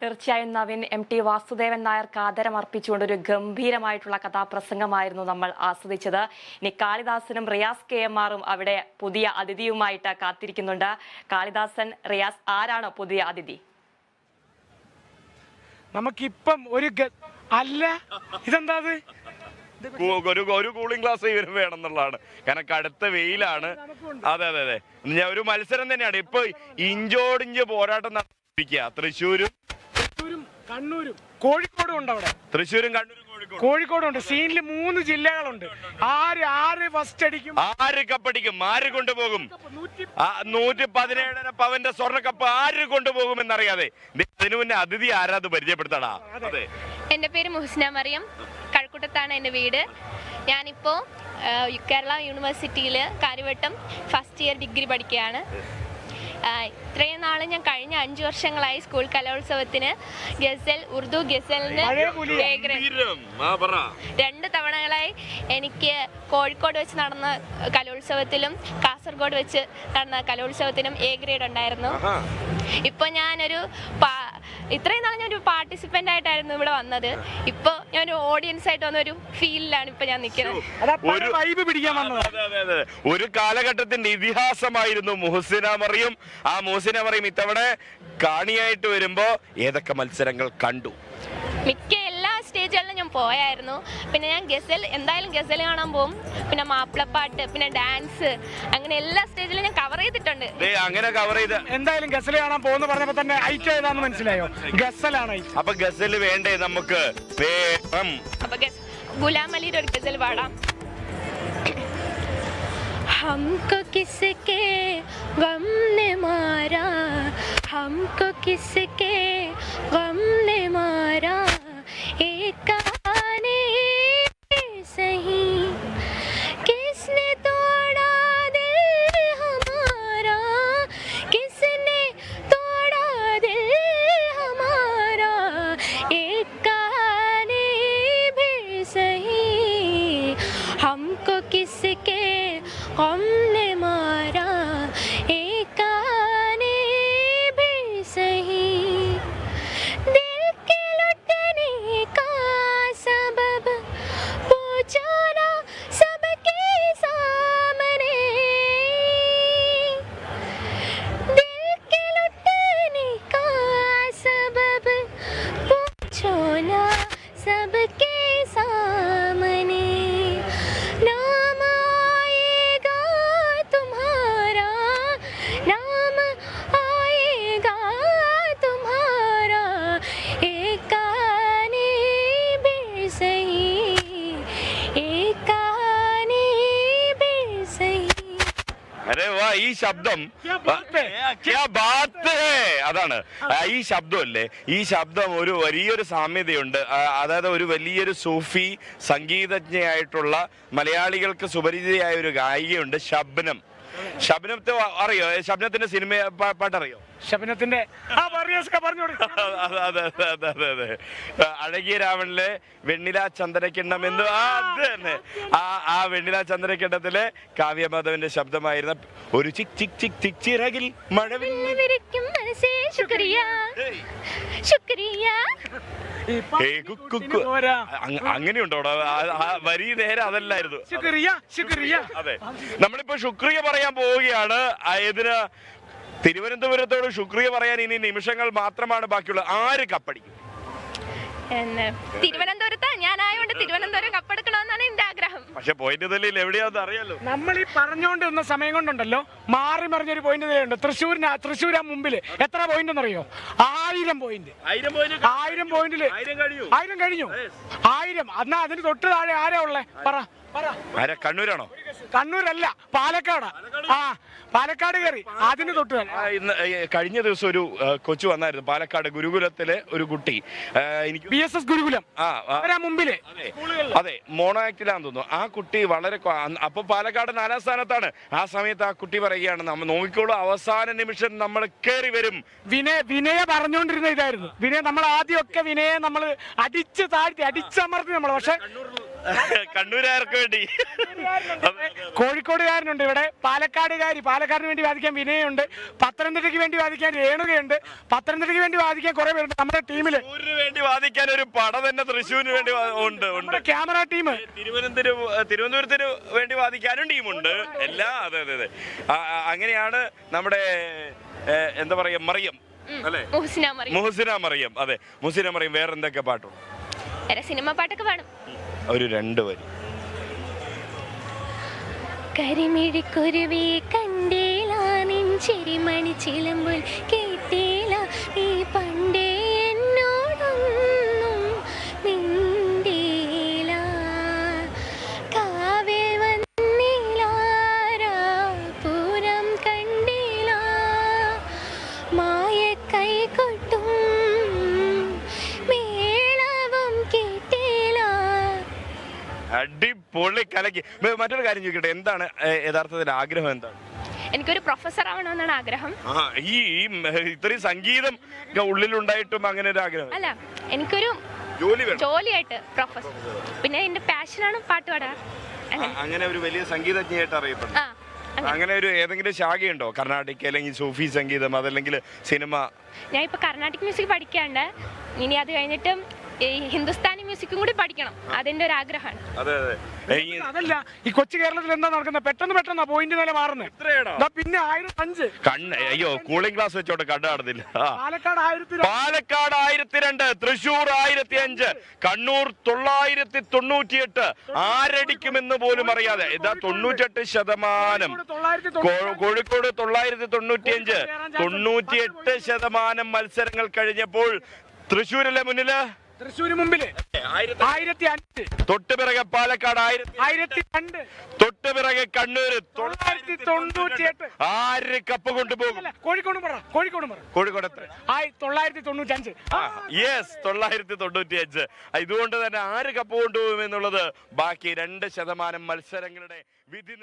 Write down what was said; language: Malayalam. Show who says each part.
Speaker 1: തീർച്ചയായും നവീൻ MT വാസുദേവൻ നായർക്ക് ആദരമർപ്പിച്ചുകൊണ്ട് ഒരു ഗംഭീരമായിട്ടുള്ള കഥാപ്രസംഗമായിരുന്നു നമ്മൾ ആസ്വദിച്ചത്. ഇനി കാളിദാസനും റിയാസ് KMR അവിടെ പുതിയ അതിഥിയുമായിട്ട് കാത്തിരിക്കുന്നുണ്ട്. കാളിദാസൻ, റിയാസ്, ആരാണ് പുതിയ അതിഥി?
Speaker 2: നമുക്കിപ്പം അല്ല ഇതെന്താ
Speaker 3: ഒരു കൂളിംഗ് ഗ്ലാസ് ഇവര് വേണമെന്നുള്ളതാണ്. കാരണം കടുത്ത വെയിലാണ്. അതെ അതെ അതെ, ഞാൻ ഒരു മത്സരം തന്നെയാണ്. ഇപ്പൊ ഇഞ്ചോടിഞ്ച് പോരാട്ടം നടത്തിയിരിക്കുക. തൃശ്ശൂരും
Speaker 2: കണ്ണൂരും കോഴിക്കോടും ഉണ്ട്. അവിടെ
Speaker 3: തൃശ്ശൂരും കണ്ണൂരും
Speaker 2: കോഴിക്കോടും ഉണ്ട്. സീനിൽ 3 ജില്ലകളുണ്ട്. ആര് ഫസ്റ്റ് അടിക്കും,
Speaker 3: ആര് കപ്പടിക്കും, ആര് കൊണ്ടുപോകും, 117 പവന്റെ സ്വർണ്ണ കപ്പ് ആര് കൊണ്ടുപോകും എന്നറിയാതെ അതിനു മുന്നേ അതിഥി ആരാത് പരിചയപ്പെടുത്തടാ. അതെ,
Speaker 4: എൻ്റെ പേര് മുഹ്സിന മറിയം, കഴക്കൂട്ടത്താണ് എൻ്റെ വീട്. ഞാനിപ്പോ കേരള യൂണിവേഴ്സിറ്റിയിൽ കാര്യവട്ടം ഫസ്റ്റ് ഇയർ ഡിഗ്രി പഠിക്കുകയാണ്. ഇത്രയും നാള് ഞാൻ കഴിഞ്ഞ 5 വർഷങ്ങളായി സ്കൂൾ കലോത്സവത്തിന് ഗസൽ, ഉറുദു ഗസലിന് 2 തവണകളായി എനിക്ക് കോഴിക്കോട് വെച്ച് നടന്ന കലോത്സവത്തിലും കാസർഗോഡ് വെച്ച് നടന്ന കലോത്സവത്തിനും A ഗ്രേഡ് ഉണ്ടായിരുന്നു. ഇപ്പൊ ഞാനൊരു ഇത്രയും നാൾ ഞാനൊരു പാർട്ടിസിപ്പന്റ് ആയിട്ടായിരുന്നു ഇവിടെ വന്നത്. ഇപ്പൊ ഞാൻ ഓഡിയൻസ് ആയിട്ട് വന്ന ഒരു ഫീലിലാണ് ഇപ്പൊ ഞാൻ നിൽക്കുന്നത്.
Speaker 3: ഒരു കാലഘട്ടത്തിന്റെ ഇതിഹാസമായിരുന്നു മുഹസിന മറിയം. ആ മുഹസിന മറിയം ഇത്തവണ കാണിയായിട്ട് വരുമ്പോ ഏതൊക്കെ മത്സരങ്ങൾ കണ്ടു?
Speaker 4: മിക്ക എല്ലാ സ്റ്റേജുകളിലും ഞാൻ പോയായിരുന്നു. പിന്നെ ഞാൻ എന്തായാലും ഗസൽ കാണാൻ പോകും, പിന്നെ മാപ്പിളപ്പാട്ട്, പിന്നെ ഡാൻസ്, അങ്ങനെ എല്ലാ സ്റ്റേജിലും ഞാൻ കവർ ചെയ്തിട്ടുണ്ട്.
Speaker 3: അങ്ങനെ കവർ ചെയ്ത്
Speaker 2: എന്തായാലും ഗസൽ കാണാൻ പോകുന്ന പറഞ്ഞപ്പോ തന്നെ ഐറ്റം ഏതാന്ന് മനസ്സിലായോ? ഗസലാണ്.
Speaker 3: അപ്പൊ ഗസല് വേണ്ടേ നമുക്ക്?
Speaker 4: അപ്പൊ ഗുലാം അലിയുടെ ഒരു ഗസൽ പാടാം. हमको किसके गम ने मारा, हमको किसके गम ने मारा, एक कहानी सही, किसने तोड़ा दिल हमारा, किसने तोड़ा दिल हमारा, एक कहानी भी सही, हमको किसके गम ने मारा, एक कहानी भी सही, दिल के लुटने का सबब पूछो ना सबके सामने, दिल के लुटने का सबब पूछो ना सबके सामने, नाम आएगा तुम्हारा, नाम आएगा तुम्हारा, एक कहानी भी सही, एक कहानी भी सही.
Speaker 3: അരെ വാ, ഈ ശബ്ദം അതാണ്. ഈ ശബ്ദമല്ലേ, ഈ ശബ്ദം ഒരു വലിയൊരു സാമ്യതയുണ്ട്. അതായത് ഒരു വലിയൊരു സൂഫി സംഗീതജ്ഞയായിട്ടുള്ള മലയാളികൾക്ക് സുപരിചിതയായ ഒരു ഗായികയുണ്ട്, ശബ്നം. ശബ്നത്തെ അറിയോ? ശബ്നത്തിന്റെ സിനിമ പാട്ടറിയോ?
Speaker 2: ശബ്നത്തിന്റെ
Speaker 3: അഴകിയ രാവണിലെ വെണ്ണില ചന്ദനക്കിണ്ണം എന്ന് ആ വെണ്ണില ചന്ദനക്കിണ്ണത്തിലെ കാവ്യമാധവന്റെ ശബ്ദമായിരുന്ന ഒരു ചിക് ചിക് ചിക് ചിക് ചിറകിൽ മഴ അങ്ങനെയുണ്ടോടോ? വരി നേരെ അതല്ലായിരുന്നു. അതെ, നമ്മളിപ്പോ ശുക്രിയ പറയാൻ പോവുകയാണ്. ഇതിന് തിരുവനന്തപുരത്തോട് ശുക്രിയ പറയാൻ ഇനി നിമിഷങ്ങൾ മാത്രമാണ് ബാക്കിയുള്ളത്. ആര് കപ്പടിക്കും?
Speaker 4: തിരുവനന്തപുരത്ത് ഞാനായോണ്ട് തിരുവനന്തപുരം കപ്പെടുക്കണമെന്നാണ് എന്റെ ആഗ്രഹം.
Speaker 3: പക്ഷെ പോയിന്റ് നിലയിൽ എവിടെയാന്ന് അറിയാലോ.
Speaker 2: നമ്മൾ ഈ പറഞ്ഞുകൊണ്ടിരുന്ന സമയം കൊണ്ടുണ്ടല്ലോ മാറി മറിഞ്ഞൊരു പോയിന്റ് നിലയുണ്ട്. തൃശ്ശൂരാ മുമ്പില് എത്ര പോയിന്റ് എന്നറിയോ? 1000 പോയിന്റ്. 1000 പോയിന്റില് 1000 കഴിഞ്ഞു. 1000. എന്നാ അതിന് തൊട്ട് താഴെ ആരാ ഉള്ളേ? പറ.
Speaker 3: കണ്ണൂരാണോ?
Speaker 2: കണ്ണൂരല്ല, പാലക്കാട്. പാലക്കാട് കയറി അതിന് തൊട്ട്.
Speaker 3: കഴിഞ്ഞ ദിവസം ഒരു കൊച്ചു വന്നായിരുന്നു പാലക്കാട് ഗുരുകുലത്തിലെ ഒരു കുട്ടി. എനിക്ക്
Speaker 2: BSS ഗുരുകുലം മുമ്പില്.
Speaker 3: അതെ, മോണോ ആക്ടിലാന്ന് തോന്നുന്നു. ആ കുട്ടി വളരെ അപ്പൊ പാലക്കാട് 4ാം സ്ഥാനത്താണ്. ആ സമയത്ത് ആ കുട്ടി പറയുകയാണ്, നമ്മൾ നോക്കിക്കോളൂ, അവസാന നിമിഷം നമ്മൾ കയറി വരും.
Speaker 2: വിനയ പറഞ്ഞുകൊണ്ടിരുന്ന ഇതായിരുന്നു. നമ്മൾ ആദ്യമൊക്കെ വിനയെ നമ്മൾ അടിച്ച് താഴ്ത്തി അടിച്ചമർത്തി നമ്മൾ. പക്ഷെ
Speaker 3: കണ്ണൂരുകാർക്ക് വേണ്ടി.
Speaker 2: കോഴിക്കോടുകാരനുണ്ട് ഇവിടെ, പാലക്കാടിന് വേണ്ടി വാദിക്കാൻ വിനയുണ്ട്, പത്തനംതിട്ടയ്ക്ക് വേണ്ടി വാദിക്കാൻ രേണുകയുണ്ട്, പത്തനംതിട്ടയ്ക്ക് വേണ്ടി വാദിക്കാൻ കുറെ പേരുണ്ട് നമ്മുടെ ടീമില്.
Speaker 3: വേണ്ടി വാദിക്കാൻ ഒരു പട തന്നെ തൃശ്ശൂരിന് വേണ്ടി ഉണ്ട്.
Speaker 2: ക്യാമറ ടീം
Speaker 3: തിരുവനന്തപുരത്തിന് വേണ്ടി വാദിക്കാനും ടീമുണ്ട് എല്ലാം. അതെ അതെ അതെ. അങ്ങനെയാണ് നമ്മുടെ എന്താ പറയാ മറിയം അല്ലേ, മുഹസിന മറിയം. അതെ, മുഹസിന മറിയം. വേറെ എന്തൊക്കെ പാട്ടുണ്ട്?
Speaker 4: സിനിമ പാട്ടൊക്കെ പാടും.
Speaker 3: ഒരു 2 വരി.
Speaker 4: കരിമിഴിക്കുരുവി കണ്ടേല നെഞ്ചിരിമണി ചിലമ്പുൽ കേട്ടേല ഈ പണ്ടേ എന്നോടൊന്നും മിണ്ടേല കാവിൽ വന്നിലാരാ പൂരം കണ്ടേല മായ കൈകൊട്ടും മേളവും കേട്ടേല.
Speaker 3: അടിപൊളി കലക്കി. മറ്റൊരു കാര്യം ചോദിക്കട്ടെ, എന്താണ് യഥാർത്ഥത്തിൽ ആഗ്രഹം? എന്താണ്?
Speaker 4: എനിക്കൊരു പ്രൊഫസർ ആവണമെന്നാണ് ആഗ്രഹം.
Speaker 3: ഈ ഇത്രയും സംഗീതം ഉള്ളിലുണ്ടായിട്ടും അങ്ങനെ ഒരു ആഗ്രഹം
Speaker 4: അല്ല, എനിക്കൊരു ജോലിയായിട്ട് പ്രൊഫസർ. പിന്നെ എന്റെ പാഷനാണ് പാട്ട് പാടാ.
Speaker 3: അങ്ങനെ ഒരു വലിയ സംഗീതജ്ഞയായിട്ട് അറിയപ്പെടുന്നു. അങ്ങനെ ഒരു ഏതെങ്കിലും ശാഖയുണ്ടോ? കർണാടിക് അല്ലെങ്കിൽ സൂഫി സംഗീതം, അതല്ലെങ്കിൽ സിനിമ?
Speaker 4: ഞാൻ ഇപ്പൊ കർണാടിക് മ്യൂസിക് പഠിക്കാണ്ട്, ഇനി അത് കഴിഞ്ഞിട്ട് ഹിന്ദുസ്ഥാനി മ്യൂസിക്കും കൂടി പഠിക്കണം. അതെന്റെ ഒരു ആഗ്രഹമാണ്.
Speaker 2: അതല്ല, ഈ കൊച്ചു കേരളത്തിൽ എന്താ നടക്കുന്നത്? പെട്ടെന്ന് പോയിന്റ് നില മാറുന്നത്. പിന്നെ 1005
Speaker 3: അയ്യോ, കൂളിംഗ് ഗ്ലാസ് വെച്ചോട്ട് കണ്ടു കാണുന്നില്ല.
Speaker 2: പാലക്കാട്
Speaker 3: 1002, തൃശ്ശൂർ 1005, കണ്ണൂർ 998. ആരടിക്കുമെന്ന് പോലും അറിയാതെ ഇതാ 98%. കോഴിക്കോട് 995. 98% മത്സരങ്ങൾ കഴിഞ്ഞപ്പോൾ തൃശ്ശൂരിലെ മുന്നില്,
Speaker 2: തൃശ്ശൂര് മുമ്പില് 1005,
Speaker 3: തൊട്ടുപിറകെ പാലക്കാട്
Speaker 2: 1002,
Speaker 3: തൊട്ടുപിറകെ കണ്ണൂർ
Speaker 2: 998.
Speaker 3: ആര് കപ്പ് കൊണ്ടുപോകും?
Speaker 2: കോഴിക്കോട് 995.
Speaker 3: യെസ്, 995. ഇതുകൊണ്ട് തന്നെ ആര് കപ്പ് കൊണ്ടുപോകും എന്നുള്ളത് ബാക്കി 2% മത്സരങ്ങളുടെ വിധി